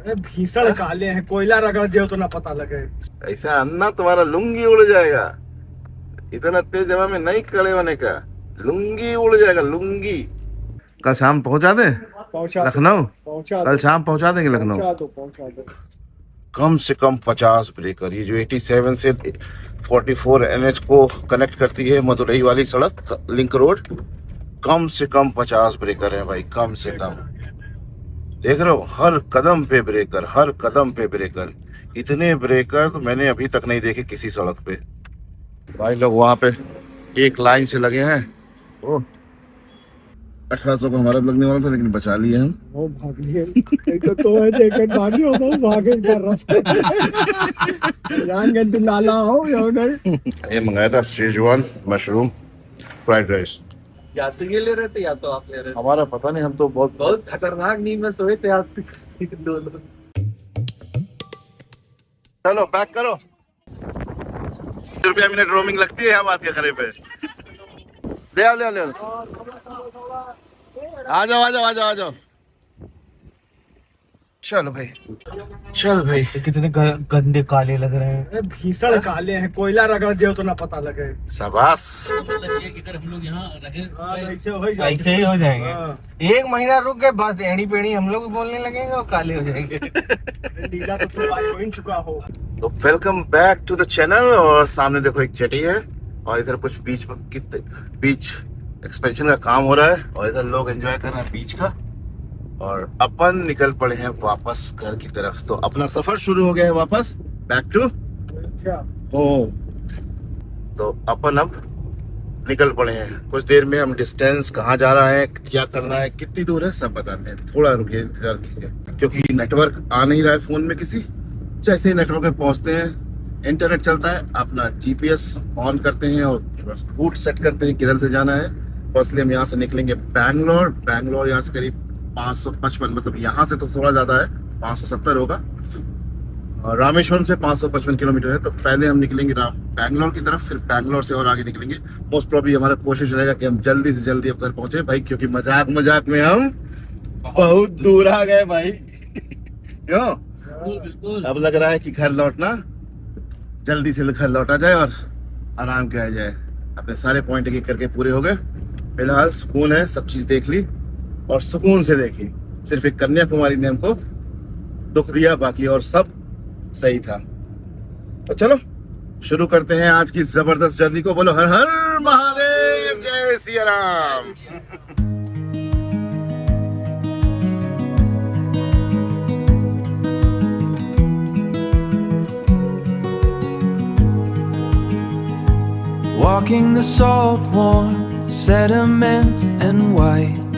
अरे भीषण काले हैं, कोयला रगड़ दियो तो ना पता लगे। ऐसा अन्ना तुम्हारा लुंगी उड़ जाएगा। इतना तेज हवा में नहीं खड़े होने का। लुंगी उड़ जाएगा लुंगी। कल शाम पहुंचा दे पहुंचा दो, लखनऊ। पहुंचा कल दो, शाम पहुंचा देंगे लखनऊ। पहुंचा दो, पहुंचा दो। कम से कम 50 ब्रेकर, ये जो 87 से 44 NH को कनेक्ट करती है मदुरई वाली सड़क लिंक रोड, कम से कम 50 ब्रेकर है भाई, कम से कम। देख रहे हो, हर कदम पे ब्रेकर, हर कदम पे ब्रेकर। इतने ब्रेकर तो मैंने अभी तक नहीं देखे किसी सड़क पे। भाई लोग वहां पे एक लाइन से लगे हैं। ओ 1800 को हमारा लगने वाला था, लेकिन बचा लिए हम। वो भाग लिए, तो है जैकेट भागी हो, वो भागे कर रास्ते जान गए तुम लाला हो या नहीं। ये मंगाया था शेजवान मशरूम फ्राइड राइस। या तो ये ले रहे थे या तो आप ले रहे थे। हमारा पता नहीं, हम तो बहुत खतरनाक नींद में सोए थे आप दोनों। चलो पैक करो। ₹2 मिनट रोमिंग लगती है, यहाँ बात क्या करे पे। ले आओ ले आओ ले आओ। आ जाओ आ जाओ आ जाओ आ जाओ। चलो भाई, चल भाई। कितने गंदे काले लग रहे हैं। अरे भीषण काले हैं, कोयला रगड़ दियो तो ना पता लगे। शाबाश। अगर हम लोग यहाँ रहे ऐसे ही हो जाएंगे। 1 महीना रुक गए बस एड़ी पेड़ी हम लोग बोलने लगेंगे और काले हो जाएंगे। नीला तो तुम आज हो ही चुका हो। तो welcome back to the channel. और सामने देखो एक जेटी है, और इधर कुछ बीच एक्सपेंशन का काम हो रहा है, और इधर लोग एंजॉय कर रहे हैं बीच का। और अपन निकल पड़े हैं वापस घर की तरफ। तो अपना सफर शुरू हो गया है वापस बैक टू होम। तो अपन अब निकल पड़े हैं। कुछ देर में हम डिस्टेंस कहाँ जा रहा है, क्या करना है, कितनी दूर है, सब बताते हैं। थोड़ा रुकिए, इंतजार कीजिए, क्योंकि नेटवर्क आ नहीं रहा है फोन में किसी। जैसे ही नेटवर्क पे पहुंचते हैं, इंटरनेट चलता है, अपना GPS ऑन करते हैं और रूट सेट करते हैं किधर से जाना है। फर्स्टली हम यहाँ से निकलेंगे बैंगलोर यहाँ से करीब 555, मतलब यहाँ से तो थोड़ा ज्यादा है, 570 होगा। और रामेश्वरम से 555 किलोमीटर है। तो पहले हम निकलेंगे बैंगलोर की तरफ, फिर बैंगलोर से और आगे निकलेंगे। मोस्ट प्रॉब्ली हमारा कोशिश रहेगा कि हम जल्दी से जल्दी अब घर पहुंचे भाई, क्योंकि मजाक में हम बहुत दूर आ गए भाई। क्यों? अब लग रहा है कि घर लौटना, जल्दी से घर लौटा जाए और आराम किया जाए। अपने सारे पॉइंट एक एक करके पूरे हो गए। फिलहाल सुकून है, सब चीज देख ली और सुकून से देखी। सिर्फ एक कन्याकुमारी ने हमको दुख दिया, बाकी और सब सही था। तो चलो शुरू करते हैं आज की जबरदस्त जर्नी को। बोलो हर हर महादेव, जय Siya Ram. Walking the salt worn sediment and white,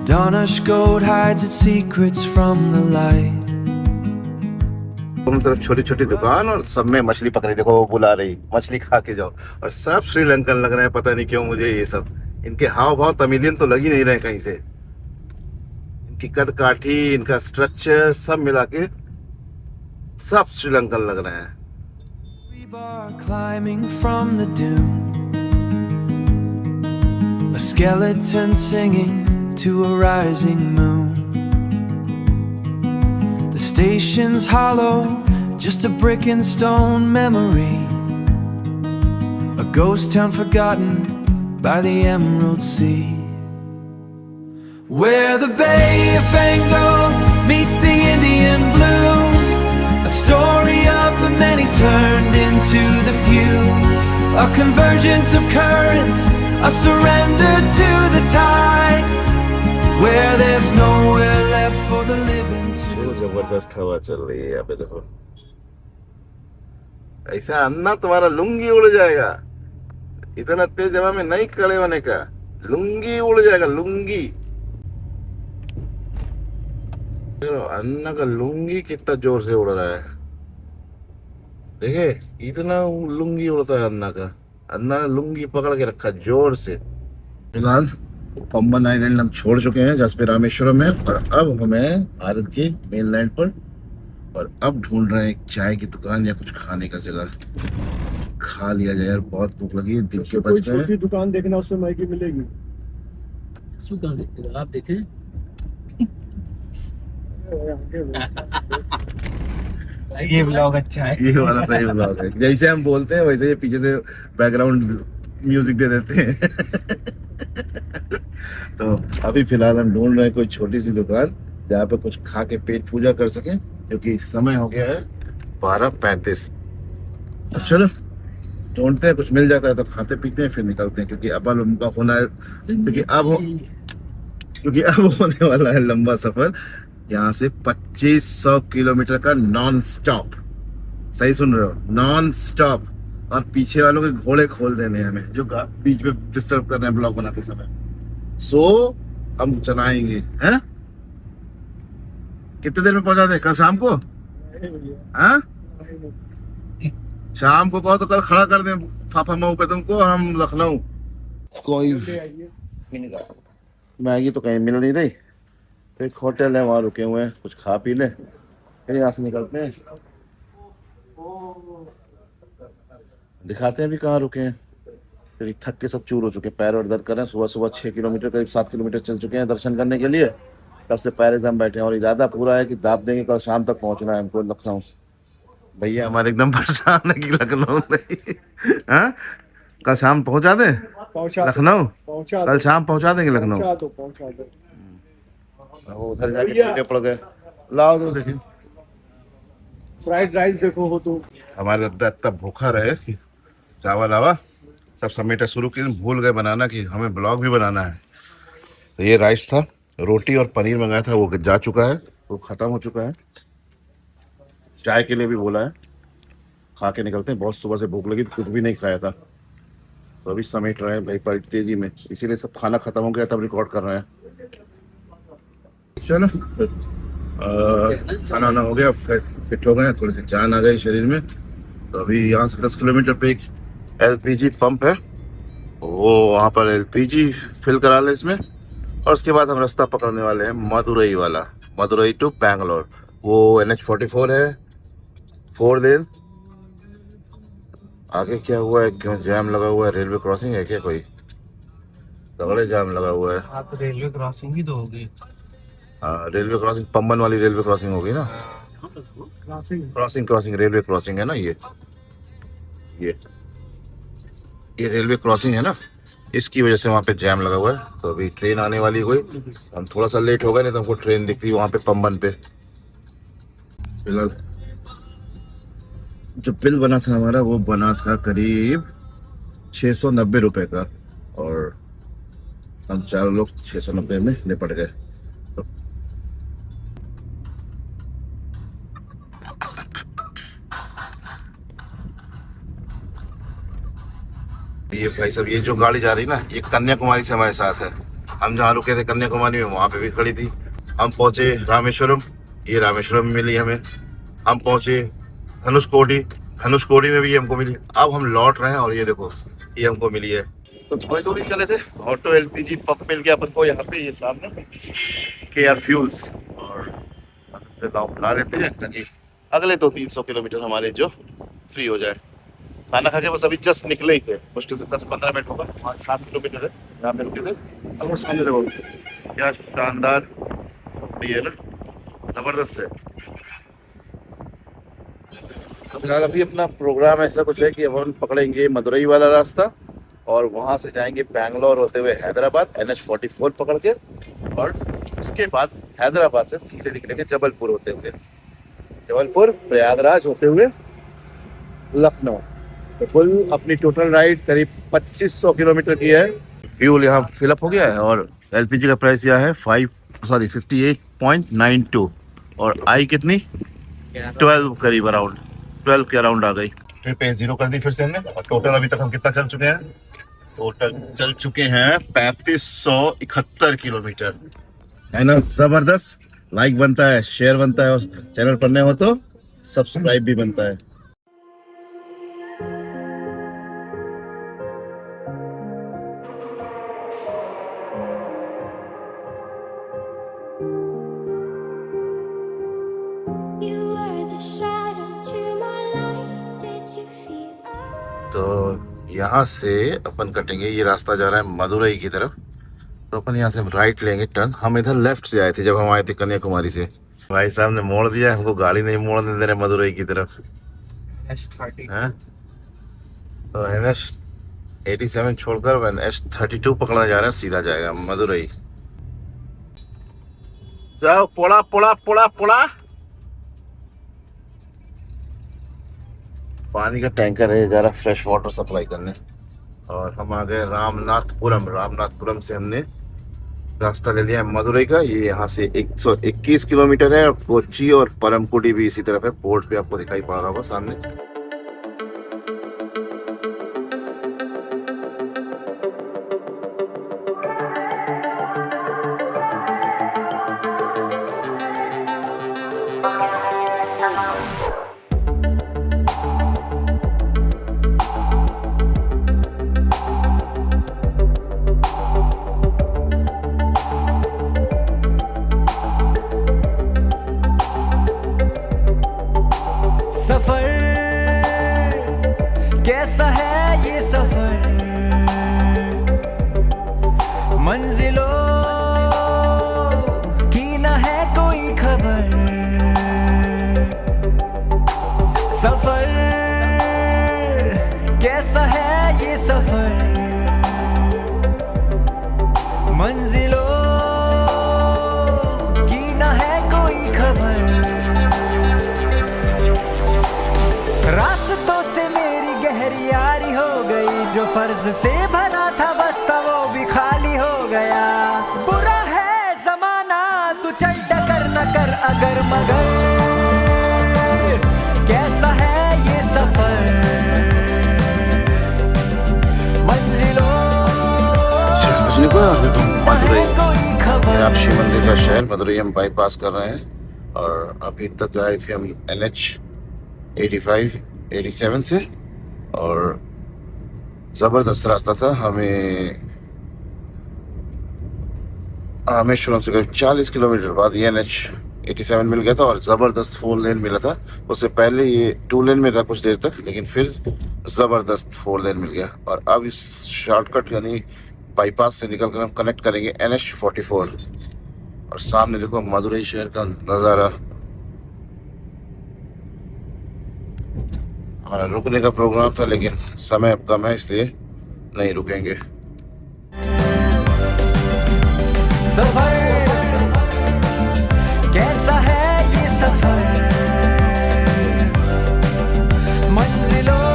Danish gold hides its secrets from the light. दोनों तरफ छोटी छोटी दुकान और सब में मछली पकड़ी। देखो वो बुला रही, मछली खा के जाओ। और सब श्रीलंकन लग रहे हैं, पता नहीं क्यों मुझे ये सब। इनके हाव भाव तमिलियन तो लग ही नहीं रहे कहीं से। इनकी कद काठी, इनका स्ट्रक्चर सब मिला के सब श्रीलंकन लग रहे हैं। Bar climbing from the dune, a skeleton singing to a rising moon. The station's hollow, just a brick and stone memory, a ghost town forgotten by the Emerald Sea, where the Bay of Bengal meets the Indian blue. A story of the many turned into the few, a convergence of currents, a surrender to the tide, where there's nowhere left for the living to. जबरदस्त हवा चल रही है यहाँ पे। देखो ऐसा अन्ना तुम्हारा लुंगी उड़ जाएगा। इतना तेज हवा में नहीं खड़े होने का। लुंगी उड़ जाएगा लुंगी। अन्ना का लुंगी कितना जोर से उड़ रहा है, देखे इतना लुंगी उड़ता है अन्ना का। अन्ना लुंगी पकड़ के रखा जोर से। फिलहाल पंबन आइलैंड हम छोड़ चुके हैं, जहाँ पे रामेश्वरम है, और अब हमें भारत के मेन लैंड पर, और अब ढूंढ रहे हैं एक चाय की दुकान या कुछ खाने का जगह। खा लिया जाए यार, बहुत भूख लगी है। दिन के बज गए। छोटी दुकान देखना, उसमें मैगी मिलेगी। आप देखें ये ब्लॉग अच्छा है। ये वाला सही ब्लॉग है, जैसे हम बोलते हैं वैसे ये पीछे से बैकग्राउंड म्यूजिक दे देते हैं। तो अभी फिलहाल हम ढूंढ रहे हैं कोई छोटी सी दुकान जहाँ पे कुछ खा के पेट पूजा कर सके, क्योंकि समय हो गया है 12:35। चलो ढूंढते हैं, कुछ मिल जाता है तो खाते पीते हैं फिर निकलते हैं, क्योंकि अब लंबा होना है, क्योंकि अब होने वाला है लंबा सफर यहाँ से 2500 किलोमीटर का नॉन स्टॉप। सही सुन रहे हो, नॉन स्टॉप। और पीछे वालों के घोड़े खोल देने हैं हमें, जो बीच में डिस्टर्ब कर रहे हैं ब्लॉग बनाते समय। सो हम चलाएंगे हैं। कितने देर में पहुंचा दे? कल शाम को? हाँ शाम को कहो तो कल खड़ा कर दें फाफा मऊ पे तुमको, हम लखनऊ। कोई मैगी तो कहीं मिल नहीं रही, तो एक होटल है वहाँ रुके हुए हैं, कुछ खा पी ले फिर यहाँ से निकलते हैं। दिखाते हैं अभी कहाँ रुके हैं, फिर थक के सब चूर हो चुके हैं, पैर और दर्द कर रहे हैं। सुबह सुबह 6 किलोमीटर करीब 7 किलोमीटर चल चुके हैं दर्शन करने के लिए, तब से पैर एकदम बैठे हैं। और इरादा पूरा है कि दाब देंगे, कल शाम तक पहुँचना है हमको लखनऊ। भैया हमारे एकदम परेशान है कि लखनऊ नहीं। हाँ कल शाम पहुँचा दे लखनऊ, कल शाम पहुँचा देंगे लखनऊ। पहुंचा दो। वो उधर जाके पीछे पड़ गए। लाओ तो देखिए फ्राइड राइस देखो हो तो। हमारे इतना भूखा रहे कि चावल आवा सब समेटा शुरू किए, भूल गए बनाना कि हमें ब्लॉग भी बनाना है। तो ये राइस था, रोटी और पनीर मंगाया था, वो जा चुका है, वो ख़त्म हो चुका है। चाय के लिए भी बोला है, खा के निकलते हैं। बहुत सुबह से भूख लगी, कुछ भी नहीं खाया था, तो अभी समेट रहे हैं भाई बड़ी तेज़ी में, इसीलिए सब खाना ख़त्म हो गया तब रिकॉर्ड कर रहे हैं। चलो खाना वाना हो गया, फिट हो गए, थोड़ी सी जान आ गई शरीर में। तो अभी यहाँ से 10 किलोमीटर पे एक LPG पंप है, वो वहाँ पर LPG फिल करा ले इसमें, और उसके बाद हम रास्ता पकड़ने वाले हैं मदुरई वाला, मदुरई टू बैंगलोर। वो NH44 है, 4 लेन। आगे क्या हुआ है, क्यों जाम लगा हुआ है? रेलवे क्रॉसिंग है क्या कोई? तगड़े जाम लगा हुआ है। हाँ तो रेलवे क्रॉसिंग ही तो होगी। हाँ रेलवे क्रॉसिंग, पंबन वाली रेलवे क्रॉसिंग होगी ना। क्रॉसिंग रेलवे क्रॉसिंग है ना ये रेलवे क्रॉसिंग है ना, इसकी वजह से वहाँ पे जैम लगा हुआ है। तो अभी ट्रेन आने वाली है कोई, हम थोड़ा सा लेट हो गए, नहीं तो हमको ट्रेन दिखती वहाँ पे पंबन पे। फिलहाल जो बिल बना था हमारा, वो बना था करीब 690 रुपए का, और हम 4 लोग 690 में निपट गए। ये भाई सब, ये जो गाड़ी जा रही ना, ये कन्याकुमारी से हमारे साथ है। हम जहाँ रुके थे कन्याकुमारी में, वहाँ पे भी खड़ी थी। हम पहुँचे रामेश्वरम, ये रामेश्वरम में मिली हमें। हम पहुँचे धनुषकोडी में भी ये हमको मिली। अब हम लौट रहे हैं और ये देखो ये हमको मिली है। तो थोड़ी थोड़ी चले थे, ऑटो LPG पंप मिल गया अपन को यहाँ पे, ये सामने KR फ्यूल्स, और ला देते हैं ताकि अगले 200-300 किलोमीटर हमारे जो फ्री हो जाए। खाना खा के बस अभी जस्ट निकले ही थे, मुश्किल से 10-15 मिनट होगा। वहाँ 7 किलोमीटर है जहाँ पे रुके थे। अब वो सामने देखो क्या शानदार है ना, जबरदस्त है। तो फिलहाल अभी अपना प्रोग्राम ऐसा कुछ है कि अब हम पकड़ेंगे मदुरई वाला रास्ता, और वहाँ से जाएंगे बैंगलोर होते हुए हैदराबाद NH44 पकड़ के, और उसके बाद हैदराबाद से सीधे निकलेंगे जबलपुर होते हुए, जबलपुर प्रयागराज होते हुए लखनऊ। तो कुल अपनी टोटल राइड करीब 2500 किलोमीटर की है। फ्यूल यहाँ फिलअप हो गया है, और LPG का प्राइस यह है 58.92, और आई कितनी 12 करीब, अराउंड 12 के अराउंड आ गई। ट्रिप 0 कर दी फिर से हमने, और टोटल अभी तक हम कितना चल चुके हैं? टोटल चल चुके हैं 3571 किलोमीटर, है ना। जबरदस्त। लाइक बनता है, शेयर बनता है, और चैनल पर नए हो तो सब्सक्राइब भी बनता है। तो यहाँ से अपन कटेंगे, ये रास्ता जा रहा है मदुरई की तरफ, तो अपन यहाँ से राइट लेंगे टर्न। हम इधर लेफ्ट से आए थे जब हम आए थे कन्याकुमारी से, भाई साहब ने मोड़ दिया, हमको गाड़ी नहीं मोड़ने दे रहे मदुरई की तरफ। S30 हैं? तो NH 87 छोड़कर NH 32 पकड़ने जा रहे हैं, सीधा जाएगा मदुरई। जाओ पोड़ा पोड़ा पोड़ा पोड़ा। पानी का टैंकर है जा रहा फ्रेश वाटर सप्लाई करने, और हम आ गए रामनाथपुरम। रामनाथपुरम से हमने रास्ता ले लिया है मदुरई का। ये यहाँ से 121 किलोमीटर है, और कोच्चि और परमकुडी भी इसी तरफ है। पोर्ट पे आपको दिखाई पड़ रहा होगा सामने। सफर कैसा है ये सफर, मंजिलों की न है कोई खबर। सफर कैसा है ये सफर, मंजिलों की न है कोई खबर। रास्तों से मेरी गहरी यारी हो गई, जो फर्ज से भरा था बस्ता वो भी खाली हो गया। बुरा है जमाना तू चल टकर न कर अगर मगर, कैसा है ये सफर, मंजिलों मदुरई कोई खबर। मीनाक्षी मंदिर का शहर मदुरई हम बाईपास कर रहे हैं, और अभी तक आए थे हम NH 85 87 से, और जबरदस्त रास्ता था। हमें रामेश्वरम से करीब 40 किलोमीटर बाद ये NH 87 मिल गया था, और जबरदस्त 4 लेन मिला था। उससे पहले ये 2 लेन में था कुछ देर तक, लेकिन फिर जबरदस्त 4 लेन मिल गया। और अब इस शॉर्टकट यानी बाईपास से निकल कर हम कनेक्ट करेंगे NH 44। और सामने देखो मदुरई शहर का नज़ारा। हमारा रुकने का प्रोग्राम था, लेकिन समय अब कम है इसलिए नहीं रुकेंगे। सफर कैसा है ये सफर, मंजिलों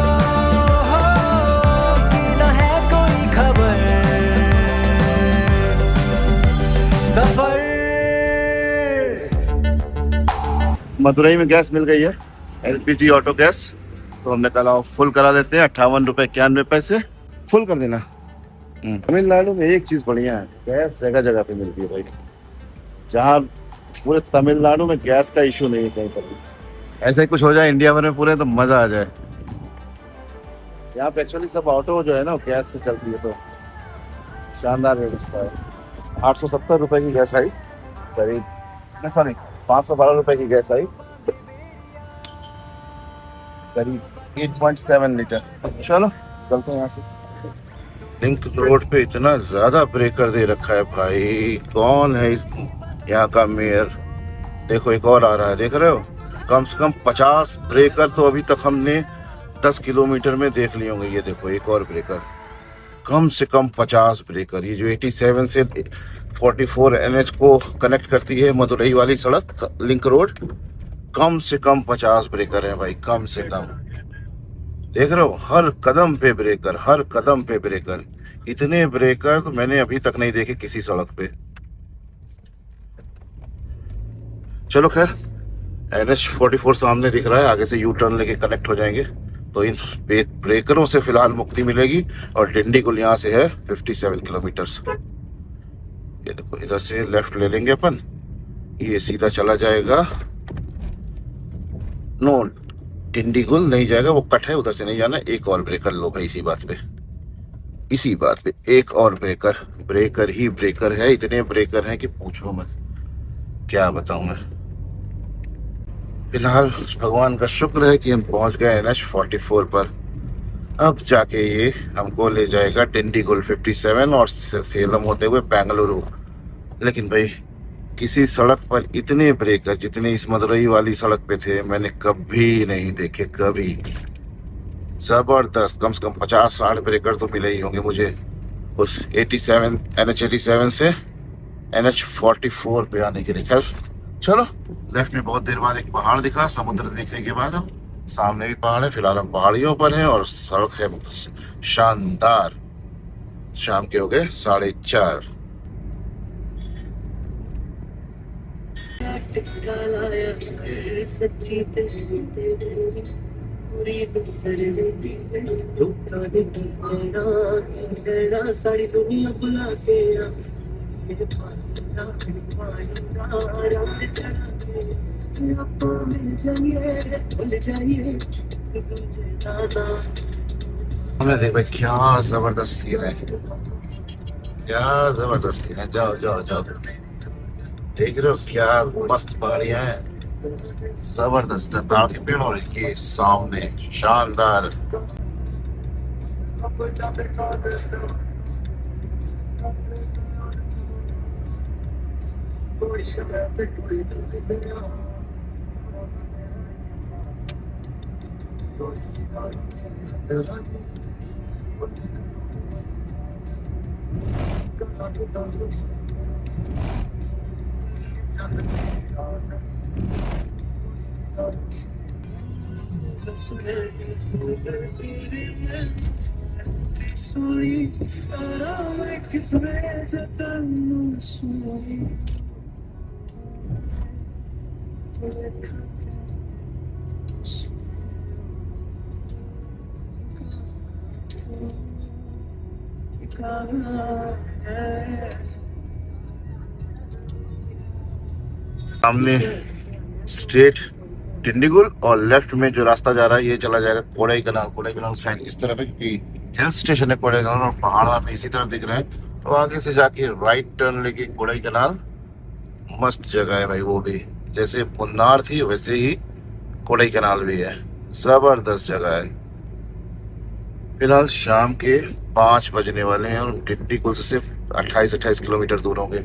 की न है कोई खबर। सफर मदुरई में गैस मिल गई है, LPG ऑटो गैस। तो हमने कहा फुल करा देते हैं। 58 रुपए 91 पैसे फुल कर देना। तमिलनाडु में एक चीज बढ़िया है, गैस जगह जगह पे मिलती है भाई। जहाँ पूरे तमिलनाडु में गैस का इशू नहीं है कहीं पर भी। ऐसा ही कुछ हो जाए इंडिया भर में पूरे, तो मजा आ जाए। यहाँ पे एक्चुअली सब ऑटो जो है ना गैस से चलती है, तो शानदार व्यवस्था है। 870 रुपए की गैस आई करीब, सॉरी 512 रुपए की गैस आई करीब 8.7 लीटर। चलो चलते हैं यहाँ से। लिंक रोड पे इतना ज्यादा ब्रेकर दे रखा है भाई, कौन है इस यहाँ का मेयर? देखो एक और आ रहा है, देख रहे हो? कम से कम 50 ब्रेकर तो अभी तक हमने 10 किलोमीटर में देख लिए होंगे। ये देखो एक और ब्रेकर, कम से कम 50 ब्रेकर। ये जो 87 से 44 NH को कनेक्ट करती है मदुरई वाली सड़क लिंक रोड, कम से कम 50 ब्रेकर है भाई, कम से कम। देख रहे हो हर कदम पे ब्रेकर, हर कदम पे ब्रेकर। इतने ब्रेकर तो मैंने अभी तक नहीं देखे किसी सड़क पे। चलो खैर, NH 44 सामने दिख रहा है, आगे से यू टर्न लेके कनेक्ट हो जाएंगे। तो इन ब्रेकरों से फिलहाल मुक्ति मिलेगी। और डिंडीगुल यहाँ से है 57 किलोमीटर। ये देखो इधर से लेफ्ट ले लेंगे अपन, ये सीधा चला जाएगा। नो, डिंडीगुल नहीं जाएगा, वो कट है, उधर से नहीं जाना। एक और ब्रेकर लो भाई, इसी बात पे, इसी बात पे एक और ब्रेकर। ब्रेकर ही ब्रेकर है, इतने ब्रेकर हैं कि पूछो मत, क्या बताऊं मैं। फिलहाल भगवान का शुक्र है कि हम पहुंच गए NH 44 पर। अब जाके ये हमको ले जाएगा डिंडीगुल 57 और सेलम होते हुए बेंगलुरु। लेकिन भाई किसी सड़क पर इतने ब्रेकर जितने इस मदुरई वाली सड़क पे थे मैंने कभी नहीं देखे, कभी। जबरदस्त, कम से कम 50-60 ब्रेकर तो मिले ही होंगे मुझे उस 87 NH 87 से NH 44 पे आने के लिए। खैर चलो, लेफ्ट में बहुत देर बाद एक पहाड़ दिखा समुद्र देखने के बाद। हम सामने भी पहाड़ है, फिलहाल हम पहाड़ियों पर हैं और सड़क है शानदार। शाम के हो गए 4:30। सारी दुनिया बुला के हमने देख भाई क्या जबरदस्त सीन है, क्या जबरदस्त सीन है। जाओ जाओ जाओ, देख रहे हो क्या मस्त पहाड़ियां हैं, जबरदस्त ताड़ के पेड़ और ये सामने शानदार। सामने स्ट्रेट डिंडीगुल और लेफ्ट में जो रास्ता जा रहा है ये चला जाएगा कोडाई कनाल। कोडाई कनाल शायद इस तरफ है क्योंकि हिल स्टेशन है कोडाई कनाल और पहाड़ हमें इसी तरफ दिख रहे हैं। तो आगे से जाके राइट टर्न लेके कोडाई कनाल, मस्त जगह है भाई वो भी। जैसे मुन्नार थी वैसे ही कोडाई कनाल भी है, जबरदस्त जगह है। फिलहाल शाम के 5 बजने वाले हैं और डिंडीगुल से सिर्फ 28 किलोमीटर दूर होंगे।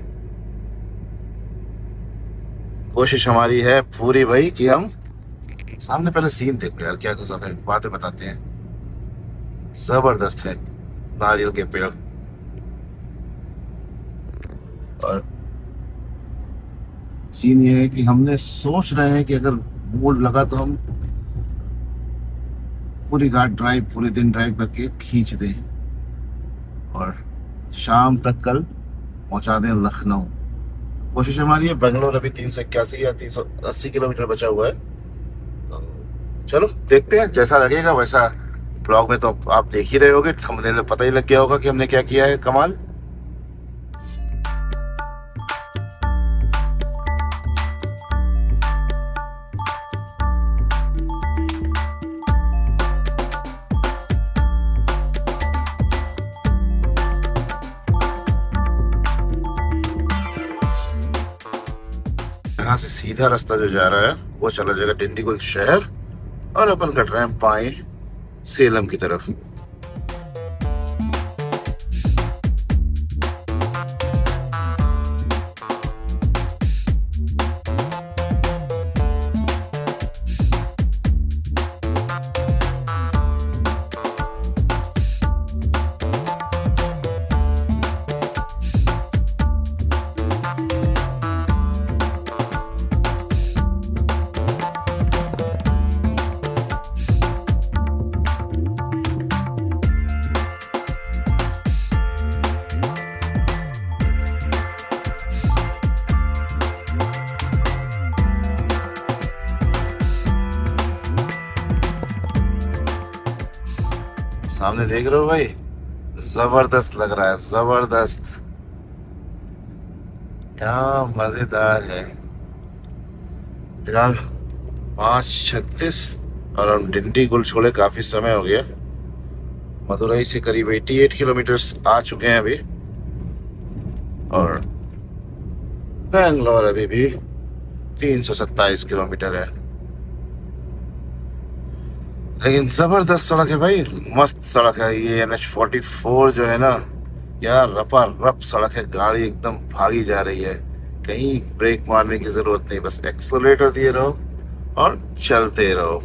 कोशिश हमारी है पूरी भाई कि हम सामने पहले सीन देखो यार, क्या गजब है, बातें बताते हैं। जबरदस्त है नारियल के पेड़ और सीन ये है कि हमने सोच रहे हैं कि अगर मूड लगा तो हम पूरी रात ड्राइव, पूरे दिन ड्राइव करके खींच दें और शाम तक कल पहुंचा दें लखनऊ। कोशिश हमारी है। बेंगलोर अभी 381 या 380 किलोमीटर बचा हुआ है। तो चलो देखते हैं, जैसा लगेगा वैसा। ब्लॉग में तो आप देख ही रहे होगे, थंबनेल में पता ही लग गया होगा कि हमने क्या किया है कमाल। यहाँ से सीधा रास्ता जो जा रहा है वो चला जाएगा डिंडीगुल शहर और अपन कट रहे हैं बाएं सेलम की तरफ। सामने देख रहे हो भाई, जबरदस्त लग रहा है, जबरदस्त, क्या मजेदार है। फिलहाल 5:36 और हम डिंडीगुल छोड़े काफी समय हो गया। मदुरई से करीब 88 किलोमीटर आ चुके हैं अभी और बेंगलोर अभी भी 327 किलोमीटर है। लेकिन जबरदस्त सड़क है भाई, मस्त सड़क है ये। NH 44 जो है ना यार, रपा रप सड़क है, गाड़ी एकदम भागी जा रही है। कहीं ब्रेक मारने की जरूरत नहीं, बस एक्सेलरेटर दिए रहो और चलते रहो।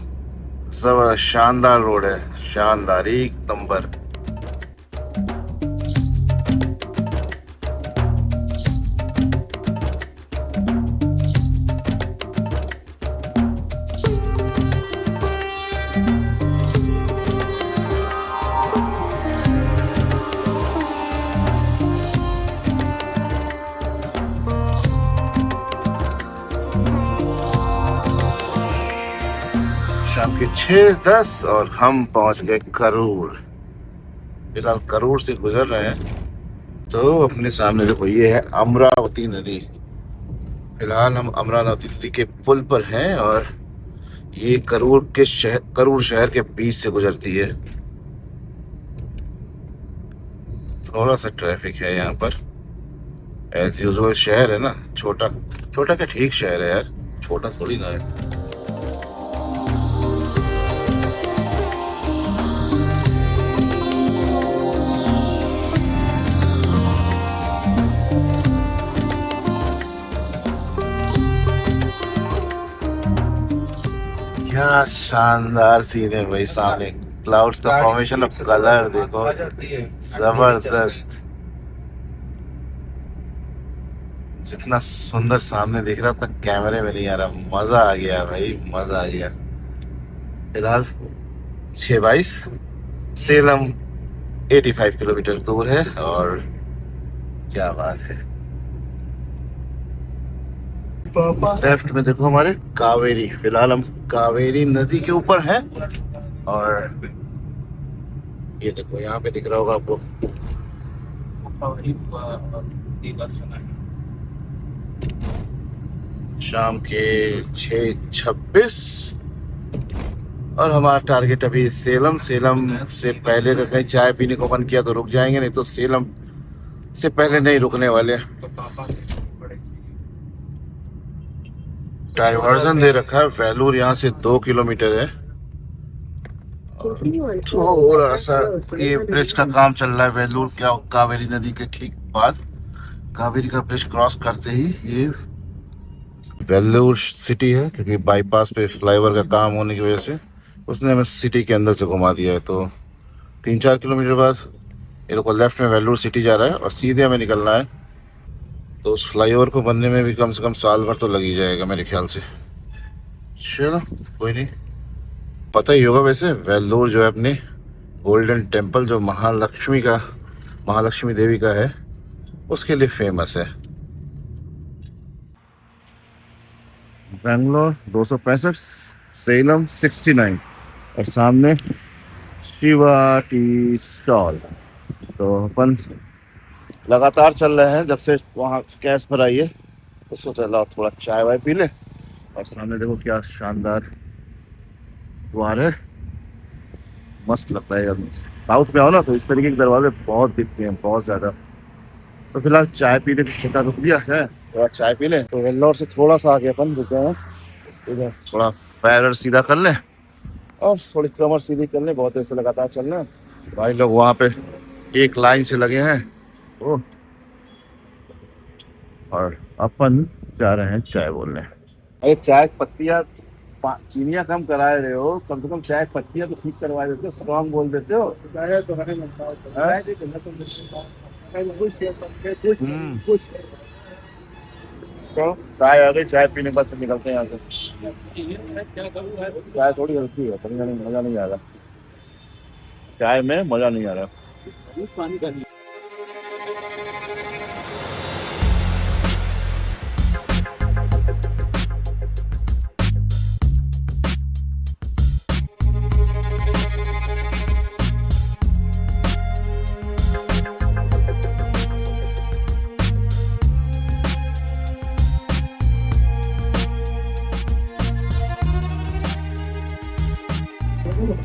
जबरदस्त शानदार रोड है, शानदार एक नंबर। शाम के 6:10 और हम पहुंच गए करूर। फिलहाल करूर से गुजर रहे हैं तो अपने सामने देखो ये है अमरावती नदी। फिलहाल हम अमरावती नदी के पुल पर हैं और ये करूर शहर के बीच से गुजरती है। थोड़ा सा ट्रैफिक है यहाँ पर, एज यूजुअल। शहर है ना छोटा, छोटा क्या ठीक शहर है यार, छोटा थोड़ी ना है। क्या शानदार सीन है भाई, सामने क्लाउड्स का फॉर्मेशन और कलर देखो, जबरदस्त। जितना सुंदर सामने दिख रहा था कैमरे में नहीं आ रहा। मजा आ गया भाई, मजा आ गया। फिलहाल 6:22, सेलम 85 किलोमीटर दूर है और क्या बात है। लेफ्ट में देखो हमारे कावेरी। फिलहाल हम कावेरी नदी के ऊपर हैं और ये देखो यहाँ पे दिख रहा होगा आपको शाम के 6:26 और हमारा टारगेट अभी सेलम से पहले का कहीं चाय पीने को मन किया तो रुक जाएंगे, नहीं तो सेलम से पहले नहीं रुकने वाले। डाइवर्जन दे रखा है, वेलूर यहाँ से 2 किलोमीटर है। थोड़ा सा ये ब्रिज का काम चल रहा है वेलूर क्या कावेरी नदी के ठीक बाद। कावेरी का ब्रिज क्रॉस करते ही ये वेलूर सिटी है, क्योंकि बाईपास पे फ्लाईओवर का काम होने की वजह से उसने हमें सिटी के अंदर से घुमा दिया है। तो 3-4 किलोमीटर बाद ये लोग को लेफ्ट में वेलूर सिटी जा रहा है और सीधे हमें निकलना है। तो उस फ्लाईओवर को बनने में भी कम से कम साल भर तो लग ही जाएगा मेरे ख्याल से। चलो कोई नहीं। पता ही होगा वैसे वेल्लोर जो है अपने गोल्डन टेम्पल जो महालक्ष्मी देवी का है उसके लिए फेमस है। बेंगलोर 265, सेलम 69 और सामने शिवा टी स्टॉल। तो अपन लगातार चल रहे हैं जब से वहाँ कैश पर आई है, तो सोचा लाओ थोड़ा चाय वाय पी ले। और सामने देखो क्या शानदार द्वार है, मस्त लगता है। यार साउथ में आओ ना तो इस तरीके के दरवाजे बहुत दिखते हैं, बहुत ज़्यादा। तो फिलहाल चाय पीने की छोटा रुक दिया है, थोड़ा चाय पी लें। तो वेल्लोर से थोड़ा सा आगे अपन रुके हैं, इधर थोड़ा पैर सीधा कर लें और थोड़ी कमर सीधी कर लें। बहुत ऐसे लगातार चल रहे हैं भाई लोग, वहाँ पे एक लाइन से लगे हैं। ओ, और अपन जा रहे हैं चाय बोलने। अरे चाय पत्तियाँ चीनियाँ कम कराए रहे हो, कम से कम चाय पत्तियाँ तो ठीक करवा देते हो, स्ट्रॉन्ग बोल देते हो। चाय आ गई, चाय पीने के बाद से निकलते हैं यहाँ से। चाय थोड़ी हल्की है, मजा नहीं आ रहा चाय में, मजा नहीं आ रहा।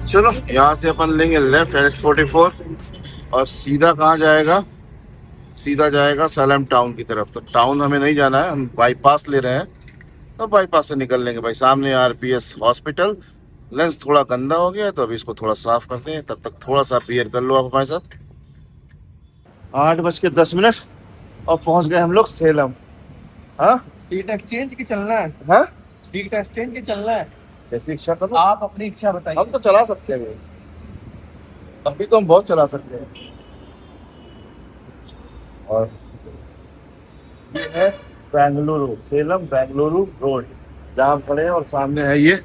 चलो यहाँ से अपन लेंगे लेफ्ट NH44 और सीधा कहाँ जाएगा, सीधा जाएगा सलेम टाउन की तरफ। तो टाउन हमें नहीं जाना है, हम बाईपास ले रहे हैं, तो बाईपास से निकल लेंगे। भाई सामने RPS हॉस्पिटल, लेंस थोड़ा गंदा हो गया है तो अभी इसको थोड़ा साफ करते हैं। तब तक थोड़ा सा बियर कर लो आप हमारे साथ। 8:10 और पहुँच गए हम लोग सेलम। हाँ सीट एक्सचेंज की चलना है, हाँ सीट एक्सचेंज की चलना है। कैसी इच्छा करो, आप अपनी इच्छा बताइए। हम तो चला सकते हैं, अभी तो हम बहुत चला सकते हैं। और ये है बेंगलुरु, सेलम बेंगलुरु रोड जहाँ हम खड़े हैं, और सामने है ये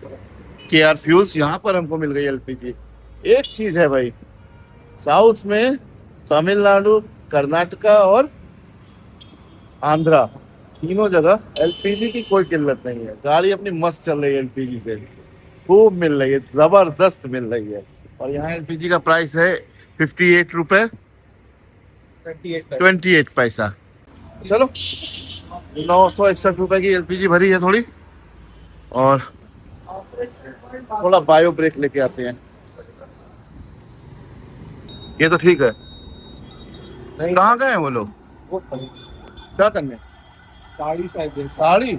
KR फ्यूल्स। यहाँ पर हमको मिल गई LPG। एक चीज है भाई, साउथ में तमिलनाडु, कर्नाटका और आंध्रा, तीनों जगह LPG की कोई किल्लत नहीं है। गाड़ी अपनी मस्त चल रही है, LPG से खूब मिल रही है, जबरदस्त मिल रही है। और यहाँ LPG का प्राइस है 58 रुपए 28 पैसा। चलो 961 रुपए की LPG भरी है थोड़ी, और थोड़ा बायो ब्रेक लेके आते हैं। ये तो ठीक है। कहाँ गए हैं वो लोग, क्या करने? साड़ी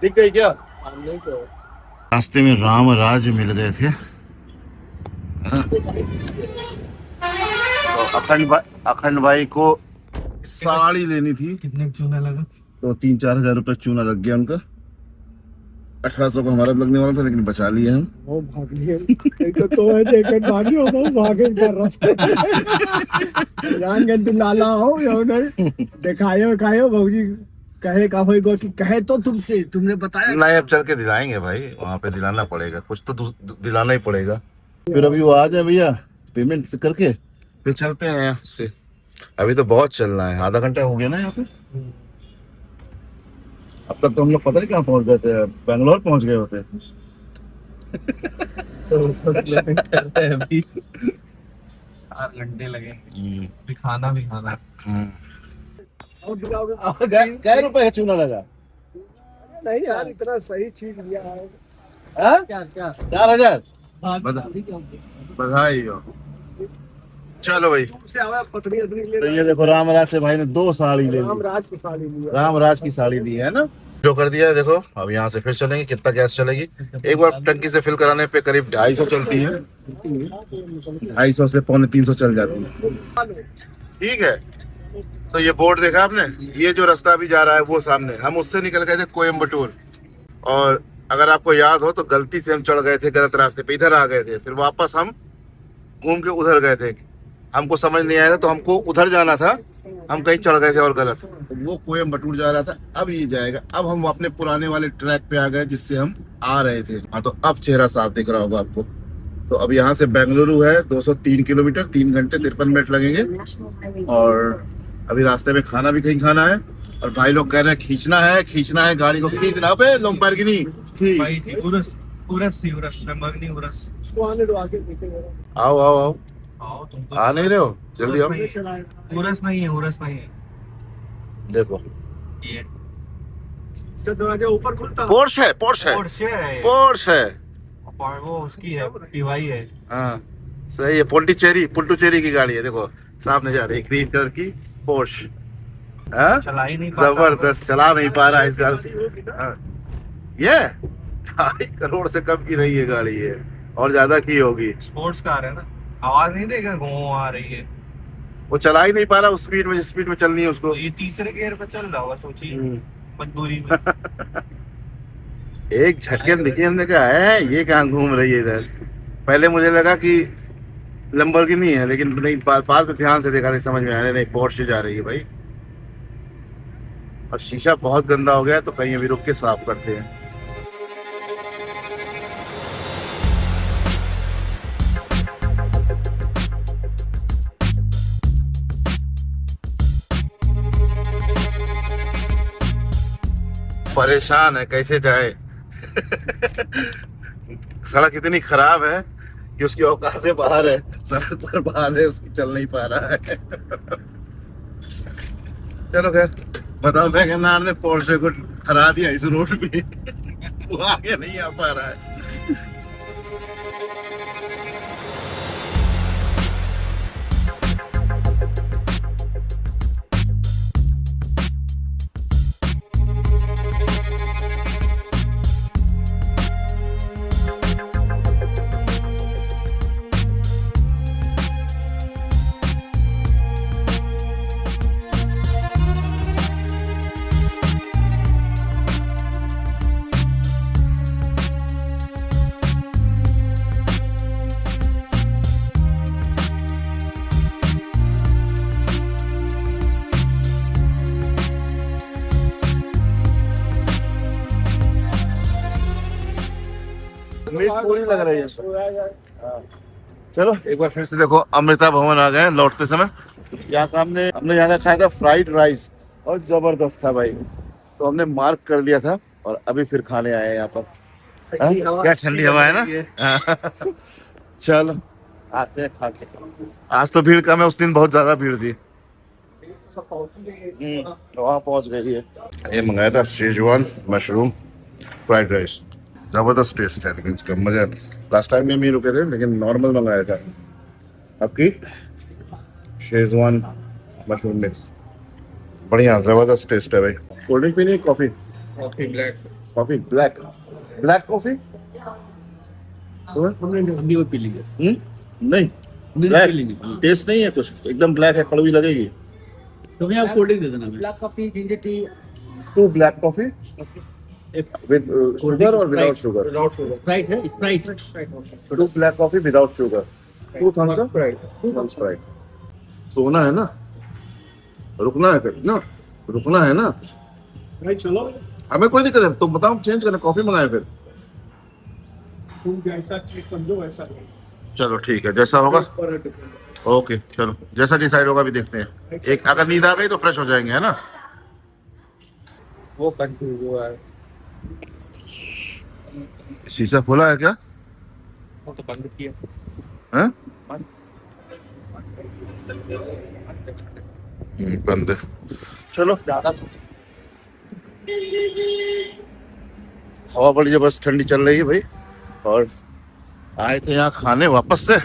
दिख गई क्या? रास्ते में राम राज मिल गए थे। तो अखंड भाई को साड़ी लेनी थी, कितने चूना लगा? तो 3-4 हजार रुपए चूना लग गया उनका। 1800 को हमारा भी लगने वाला था, लेकिन बचा लिए हम। वो भाग लिए, एक तो है जैकेट भागी हो, वो भागे कर रास्ते जान गए तुम लाला हो या नहीं दिखायो भौजी कहे का होएगा कि कहे तो तुमसे, तुमने बताया नहीं, अब चल के दिलाएंगे भाई, वहाँ पे दिलाना पड़ेगा, कुछ तो दिलाना ही पड़ेगा। फिर अभी वो आ जाए भैया, पेमेंट करके फिर चलते हैं यहाँ से। अभी तो बहुत चलना है, आधा घंटा हो गया ना यहाँ पे। अब तक तो हम लोग पता नहीं कहाँ पहुँच गए थे, बैंगलोर पहुँच गए होते। 200 किलोमीटर है अभी, 4 घंटे लगे। अभी खाना भी खाना। क्या रुपए चूना लगा? नहीं यार, इतना सही चीज लिया है। 4000 बधाई हो। चलो भाई, से आवा पत्नी अदनी ले तो ये देखो रामराज से भाई ने 2 साड़ी ले ली, रामराज की साड़ी ली है। रामराज की साड़ी दी है ना, जो कर दिया है। देखो अब यहाँ से फिर चलेंगे, कितना गैस चलेगी एक बार टंकी से फिल कराने पे? करीब 250 चलती है, 250 से 250 चल जाती है। ठीक है, तो ये बोर्ड देखा आपने, ये जो रास्ता अभी जा रहा है वो सामने, हम उससे निकल गए थे कोयम्बटूर, और अगर आपको याद हो तो गलती से हम चढ़ गए थे गलत रास्ते पे, इधर आ गए थे, फिर वापस हम घूम के उधर गए थे। हमको समझ नहीं आया था तो हमको उधर जाना था, हम कहीं चढ़ गए थे और गलत, तो वो कोयम्बटूर जा रहा था, अब ये जाएगा। अब हम अपने पुराने वाले ट्रैक पे आ गए जिससे हम आ रहे थे। हाँ, तो अब चेहरा साफ दिख रहा होगा आपको। तो अब यहाँ से बेंगलुरु है 203 किलोमीटर, 3 घंटे 53 मिनट लगेंगे। और अभी रास्ते में खाना भी कहीं खाना है, और भाई लोग कह रहे हैं खींचना है गाड़ी को, खींचना पे लंबरगिनी थी। उसको आने दो, आगे देखेंगे। आओ आओ, तुम तो आ नहीं रहे हो, जल्दी आओ। उरस नहीं है। देखो ये इसका दरवाजा ऊपर खुलता है। पोर्श है और वो उसकी है, पीवाई है। हाँ सही है, पुल्टूचेरी की गाड़ी है। देखो सामने जा रही है, ग्रीन कलर की पोर्श। चला ही नहीं पाता, जबरदस्त, चला नहीं पा रहा इस गाड़ी से। ये 2.5 करोड़ से कम की नहीं है गाड़ी, है और ज्यादा की होगी। स्पोर्ट्स कार है ना, आवाज नहीं देगा, घूम आ रही है। वो चला ही नहीं पा रहा उस स्पीड में, जिस स्पीड में चलनी है उसको। तो ये तीसरे गियर पे चल रहा होगा, सोचिए मजबूरी में। एक झटके में देखिए, हमने कहा है ये कहाँ घूम रही है इधर। पहले मुझे लगा कि लंबरगिनी है, लेकिन नहीं, बाद में ध्यान से देखा नहीं, समझ में आया नहीं, पोर्श जा रही है भाई। और शीशा बहुत गंदा हो गया, तो कहीं अभी रुक के साफ करते हैं। परेशान है, कैसे जाए। सड़क इतनी खराब है कि उसकी औकात से बाहर है, सड़क पर बाहर है, उसकी चल नहीं पा रहा है। चलो खैर, बताओ वैगनआर ने पोर्शे को हरा दिया इस रोड पे। वो आगे नहीं आ पा रहा है। मीट पूरी लग रही है। चलो एक बार फिर से देखो, अमृता भवन आ गए लौटते समय। यहाँ का हमने यहाँ का खाया था फ्राइड राइस और जबरदस्त था भाई, तो हमने मार्क कर दिया था और अभी फिर खाने आए हैं यहाँ पर। क्या ठंडी हवा है ना। चलो आते हैं खा के। आज तो भीड़ कम है, उस दिन बहुत ज्यादा भीड़ थी। वहाँ पहुँच गई है। ये मंगाया था शेजवान मशरूम फ्राइड राइस, जबरदस्त टेस्ट है लेकिन इसका मजा। लास्ट टाइम में हम ही रुके थे लेकिन नॉर्मल मंगाया था। आपकी शेजवान मशरूम मिक्स बढ़िया जबरदस्त टेस्ट है भाई। कोल्ड ड्रिंक पीनी है coffee? Coffee black. Coffee black, black coffee हमने वो पी ली है। नहीं ब्लैक टेस्ट नहीं है कुछ, एकदम ब्लैक है, कड़वी लगेगी। तो मैं आप कोल्ड ड्रिंक दे देना। Black coffee, ginger tea, 2 black coffee with sugar or without sugar? Without sugar. Sprite है, Sprite. 2 black coffee without sugar, 2 thumbs up, 1 Sprite। सोना है ना, रुकना है फिर ना, रुकना है ना। नहीं चलो, हमें कोई दिक्कत है, तुम बताओ चेंज करना, कॉफी मंगाए फिर। तुम जैसा चेक कर दो वैसा। चलो ठीक है, जैसा होगा। ओके चलो, जैसा डिसाइड होगा अभी देखते हैं। एक अगर नींद आ गई तो फ्रेश हो जाएंगे, है ना। वो कंफ्यूज हुआ है। शीशा खोला है क्या? वो तो बंद किया। हैं? बंद है। चलो ज्यादा हवा बड़ी जबरदस्त ठंडी चल रही है भाई, और आए थे यहाँ खाने वापस से।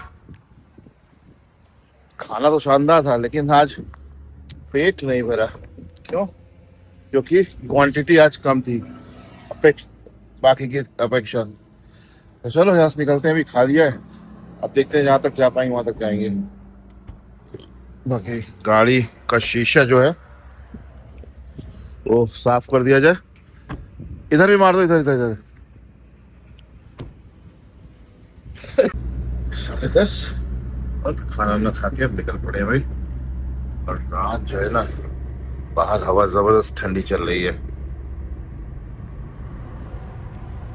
खाना तो शानदार था लेकिन आज पेट नहीं भरा। क्यों? क्योंकि क्वांटिटी आज कम थी बाकी की अपेक्षा। तो चलो यहाँ से निकलते हैं, अभी खा लिया है, अब देखते हैं जहाँ तक जा पाएंगे वहाँ तक जाएंगे। बाकी गाड़ी का शीशा जो है वो साफ कर दिया जाए। इधर भी मार दो, इधर इधर इधर। 10:30 और खाना ना खा के अब निकल पड़े भाई। और रात जो है ना, बाहर हवा जबरदस्त ठंडी चल रही है।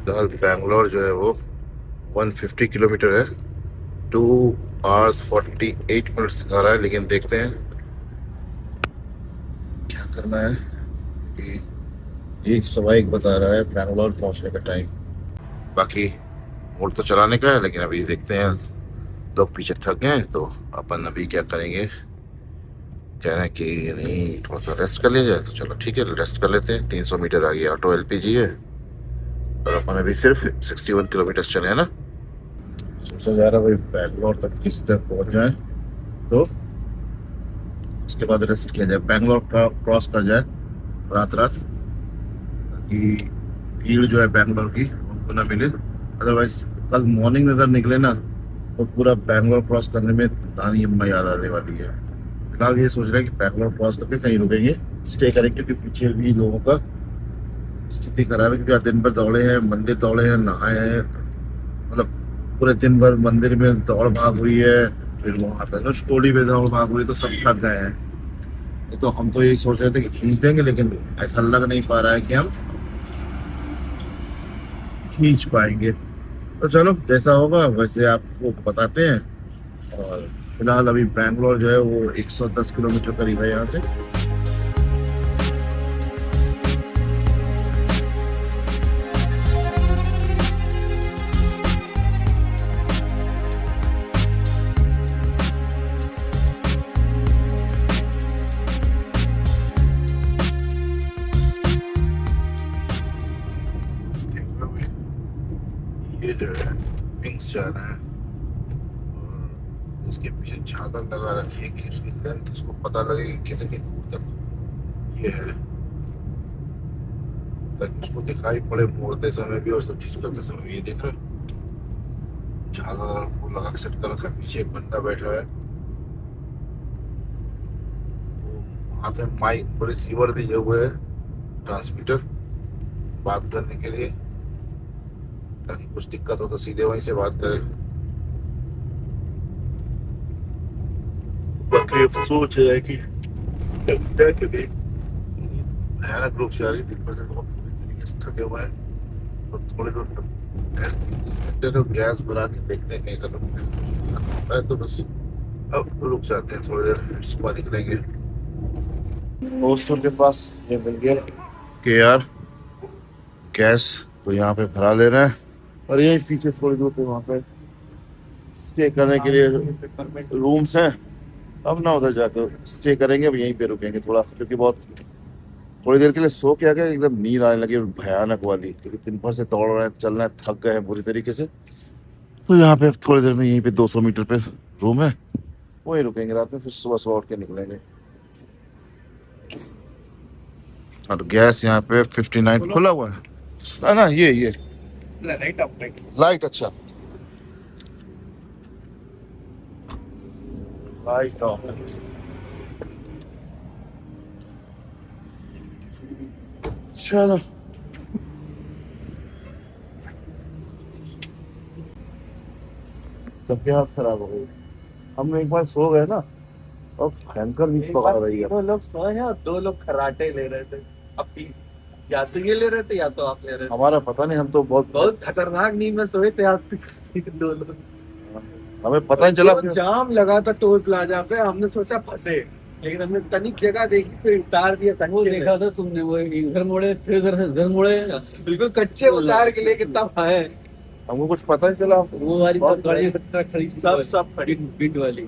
बैंगलोर जो है वो 150 किलोमीटर है, 2 hours 48 minutes दिखा रहा है, लेकिन देखते हैं क्या करना है कि 1:15 बता रहा है बैंगलोर पहुंचने का टाइम। बाकी मोड़ तो चलाने का है, लेकिन अभी देखते हैं, लोग पीछे थक गए हैं तो अपन अभी क्या करेंगे, कह रहे हैं कि नहीं थोड़ा सा रेस्ट कर लिया जाए। तो चलो ठीक है, रेस्ट कर लेते हैं। 300 मीटर आगे ऑटो LPG है और अपन अभी सिर्फ 61 किलोमीटर चले हैं ना। सोचा जा रहा भाई बैंगलोर तक किसी तक पहुंच जाए तो उसके बाद रेस्ट किया जाए, बैंगलोर क्रॉस कर जाए रात ताकि भीड़ जो है बैंगलोर की उनको ना मिले। अदरवाइज कल मॉर्निंग में अगर निकले ना तो पूरा बैंगलोर क्रॉस करने में दानी अम्मा याद आने वाली है। फिलहाल ये सोच रहे हैं कि बैंगलोर क्रॉस करके कहीं रुकेंगे, स्टे करेंगे, क्योंकि पीछे भी लोगों का स्थिति खराब है, क्योंकि दिन भर दौड़े हैं, मंदिर दौड़े हैं, नहाए हैं, मतलब पूरे दिन भर मंदिर में दौड़ भाग हुई है, फिर वहाँ धनुषकोडी में दौड़ भाग हुई, तो सब थक गए हैं। तो हम तो यही सोच रहे थे कि खींच देंगे, लेकिन ऐसा लग नहीं पा रहा है कि हम खींच पाएंगे। तो चलो जैसा होगा वैसे आपको बताते हैं। और फिलहाल अभी बैंगलोर जो है वो 110 किलोमीटर करीब है यहाँ से। ये जो है पिंक्स जा रहा है और इसके पीछे चादर लगा रखी है कि इसकी लेंथ उसको पता लगे कि कितनी दूर तक ये है, ताकि उसको दिखाई पड़े मोड़ते समय भी और सब चीज करते समय भी। ये देख रहे चादर को लगा के सेट कर रखा है, पीछे एक बंदा बैठा है, हाथ में माइक और रिसीवर दिए हुए है, ट्रांसमीटर बात करने के लिए, ताकि कुछ दिक्कत हो तो सीधे वहीं से बात करें। बाकी सोच है कि भयानक रूप से आ रही, दिन भर से बहुत पूरी तरीके से थके हुए हैं, तो थोड़ी दूर गैस भरा के देखते हैं क्या करो। तो बस अब रुक जाते हैं थोड़ी देर, उसके बाद निकलेंगे। दोस्तों के पास ये मिल गया कि यार गैस, तो यहाँ पे भरा ले रहे हैं और यही पीछे थोड़ी दूर पे वहाँ पे स्टे करने के लिए रूम्स हैं। अब ना उधर जाकर स्टे करेंगे, अब यहीं पे रुकेंगे थोड़ा, क्योंकि बहुत थोड़ी देर के लिए सो के आ गए, एकदम नींद आने लगी भयानक वाली, क्योंकि दिन भर से दौड़ रहे हैं, चल रहे हैं, थक गए हैं बुरी तरीके से। तो यहाँ पे थोड़ी देर में यहीं पे 200 मीटर पे रूम है, वहीं रुकेंगे रात में, फिर सुबह सुबह उठ के निकलेंगे। और गैस यहाँ पे 59 खुला हुआ है ना, ये लाइट, अच्छा लाइट ऑफ। चलो सबके हाथ खराब हो गए, हम एक बार सो गए ना, और भयंकर नींद पकड़ रही है। 2 लोग सोए हैं और 2 लोग खर्राटे ले रहे थे। अब या तो ये ले रहे थे या तो आप ले रहे थे। हमारा पता नहीं, हम तो बहुत खतरनाक नींद में सोए थे आप 2 लोग। हमें पता नहीं चला। जाम लगा था टोल प्लाजा पे, हमने सोचा फंसे, लेकिन हमने तनिक जगह देखी, फिर उतार दिया। वो देखा था तुमने, वो इधर मुड़े फिर उधर से इधर मुड़े, बिल्कुल कच्चे उतार के लेके तब आए। हमको कुछ पता नहीं चला। वो वाली सब गाड़ी ट्रक खड़ी थी, सब खड़ी बीट वाली।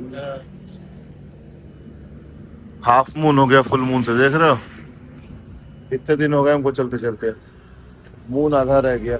हाफ मून हो गया फुल मून से, देख रहे हो, इतने दिन हो गए हमको चलते चलते, मून आधा रह गया।